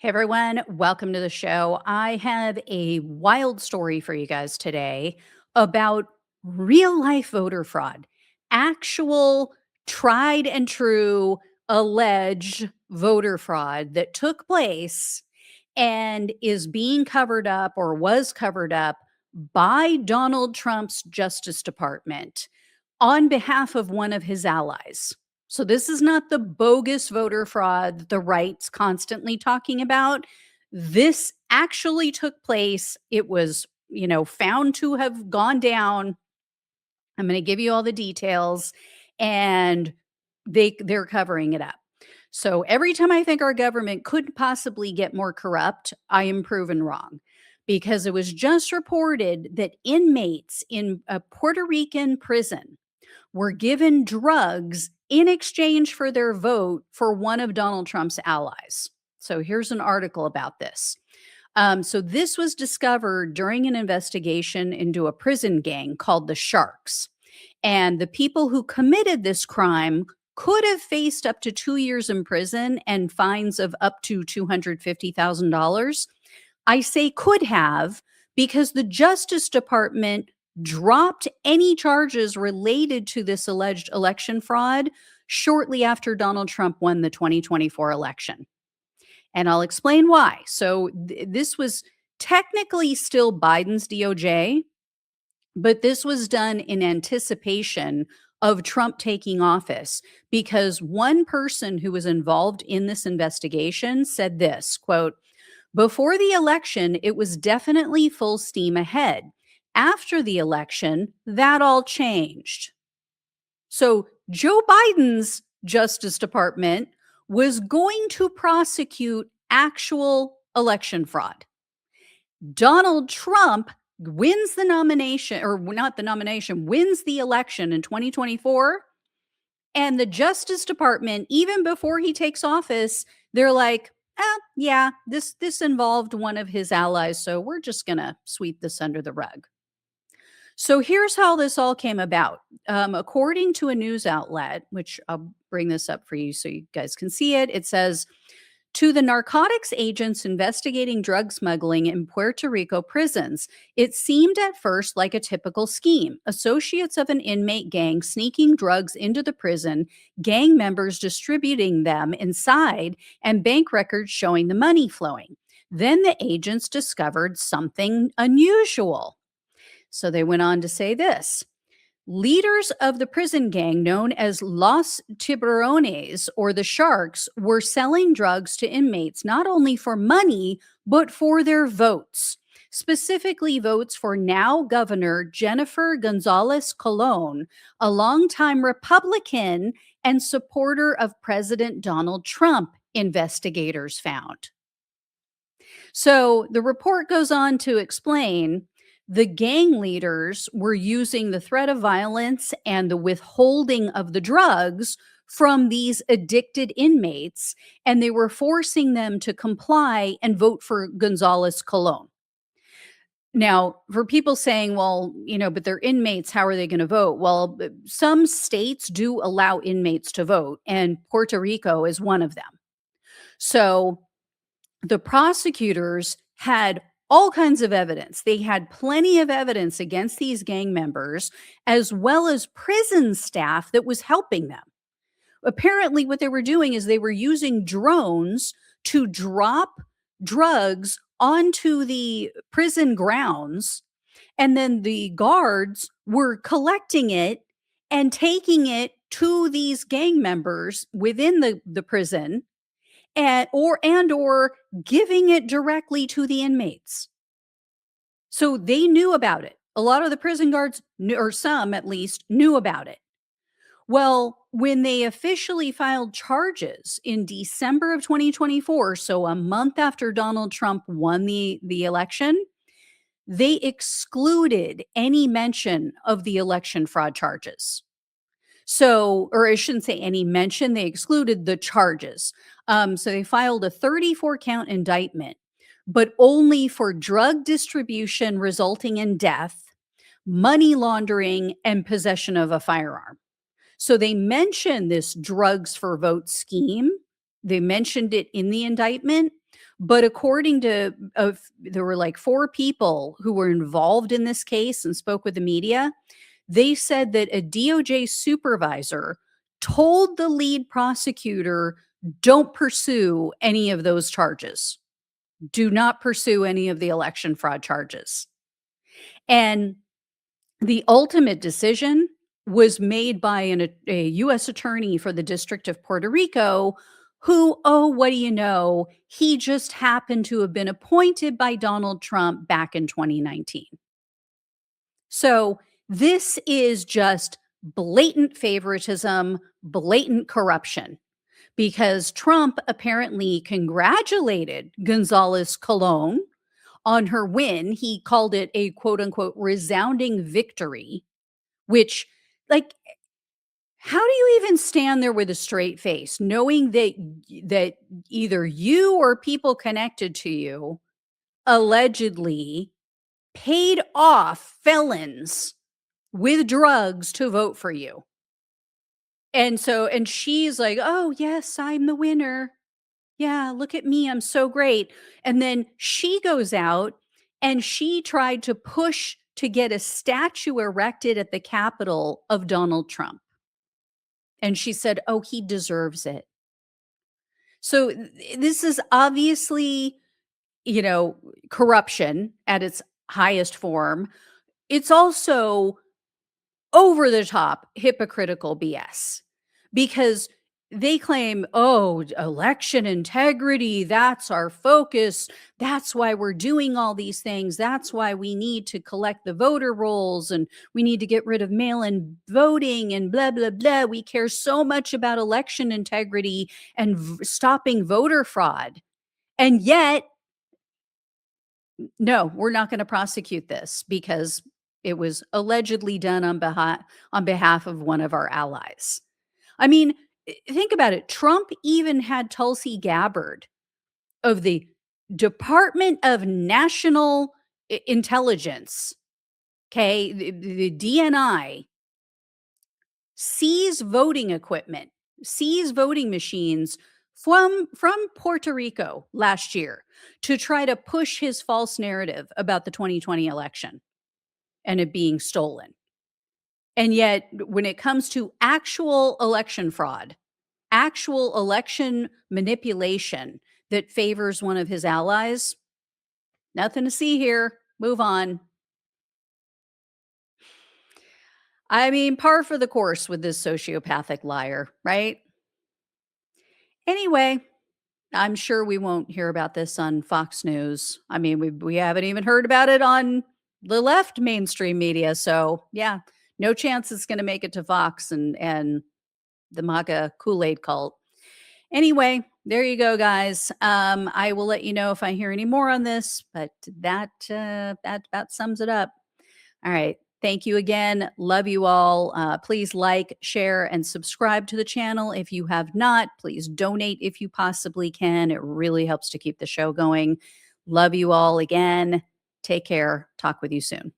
Hey everyone, welcome to the show. I have a wild story for you guys today about real life voter fraud. Actual tried and true alleged voter fraud that took place and is being covered up or was covered up by Donald Trump's Justice Department on behalf of one of his allies. So this is not the bogus voter fraud that the right's constantly talking about. This actually took place. It was, found to have gone down. I'm going to give you all the details, and they're covering it up. So every time I think our government could possibly get more corrupt, I am proven wrong, because it was just reported that inmates in a Puerto Rican prison were given drugs in exchange for their vote for one of Donald Trump's allies. So here's an article about this. So this was discovered during an investigation into a prison gang called the Sharks. And the people who committed this crime could have faced up to 2 years in prison and fines of up to $250,000. I say could have because the Justice Department dropped any charges related to this alleged election fraud shortly after Donald Trump won the 2024 election. And I'll explain why. So this was technically still Biden's DOJ, but this was done in anticipation of Trump taking office because one person who was involved in this investigation said this, quote, "Before the election, it was definitely full steam ahead. After the election, that all changed." So Joe Biden's Justice Department was going to prosecute actual election fraud. Donald Trump wins the nomination, or not the nomination, wins the election in 2024. And the Justice Department, even before he takes office, they're like, yeah, this involved one of his allies, so we're just going to sweep this under the rug. So here's how this all came about. According to a news outlet, which I'll bring this up for you so you guys can see it, it says, to the narcotics agents investigating drug smuggling in Puerto Rico prisons, it seemed at first like a typical scheme. Associates of an inmate gang sneaking drugs into the prison, gang members distributing them inside, and bank records showing the money flowing. Then the agents discovered something unusual. So they went on to say this. Leaders of the prison gang known as Los Tiburones, or the Sharks, were selling drugs to inmates not only for money, but for their votes, specifically votes for now Governor Jenniffer Gonzalez-Colon, a longtime Republican and supporter of President Donald Trump, investigators found. So the report goes on to explain the gang leaders were using the threat of violence and the withholding of the drugs from these addicted inmates, and they were forcing them to comply and vote for Gonzalez-Colon. Now, for people saying, well, but they're inmates, how are they going to vote? Well, some states do allow inmates to vote, and Puerto Rico is one of them. So the prosecutors had all kinds of evidence. They had plenty of evidence against these gang members, as well as prison staff that was helping them. Apparently, what they were doing is they were using drones to drop drugs onto the prison grounds, and then the guards were collecting it and taking it to these gang members within the prison, or giving it directly to the inmates. So they knew about it. A lot of the prison guards, or some at least, knew about it. Well, when they officially filed charges in December of 2024, so a month after Donald Trump won the election, they excluded any mention of the election fraud charges. So, or I shouldn't say any mention, they excluded the charges. So they filed a 34-count indictment, but only for drug distribution resulting in death, money laundering, and possession of a firearm. So they mentioned this drugs for vote scheme. They mentioned it in the indictment, But according to there were like 4 people who were involved in this case and spoke with the media. They said that a DOJ supervisor told the lead prosecutor, "Don't pursue any of those charges. Do not pursue any of the election fraud charges." And the ultimate decision was made by a US attorney for the District of Puerto Rico who, oh, what do you know? He just happened to have been appointed by Donald Trump back in 2019. So this is just blatant favoritism, blatant corruption, because Trump apparently congratulated Gonzalez Colon on her win. He called it a quote unquote resounding victory, which, like, how do you even stand there with a straight face knowing that either you or people connected to you allegedly paid off felons with drugs to vote for you? And she's like, "Oh, yes, I'm the winner. Yeah, look at me. I'm so great." And then she goes out and she tried to push to get a statue erected at the Capitol of Donald Trump. And she said, "Oh, he deserves it." So this is obviously, corruption at its highest form. It's also over the top hypocritical BS, because they claim, "Oh, election integrity, that's our focus. That's why we're doing all these things. That's why we need to collect the voter rolls and we need to get rid of mail-in voting and blah blah blah. We care so much about election integrity and stopping voter fraud." And yet, no, we're not going to prosecute this because it was allegedly done on behalf of one of our allies. I mean, think about it. Trump even had Tulsi Gabbard of the Department of National Intelligence, okay, the DNI, seize voting equipment, seize voting machines from Puerto Rico last year to try to push his false narrative about the 2020 election and it being stolen. And yet, when it comes to actual election fraud, actual election manipulation that favors one of his allies, nothing to see here. Move on. I mean, par for the course with this sociopathic liar, right? Anyway, I'm sure we won't hear about this on Fox News. I mean, we haven't even heard about it on the left mainstream media. So yeah, no chance it's going to make it to Fox and the MAGA Kool-Aid cult. Anyway, there you go, guys. I will let you know if I hear any more on this, but that about sums it up. All right. Thank you again. Love you all. Please like, share, and subscribe to the channel. If you have not, please donate if you possibly can. It really helps to keep the show going. Love you all again. Take care. Talk with you soon.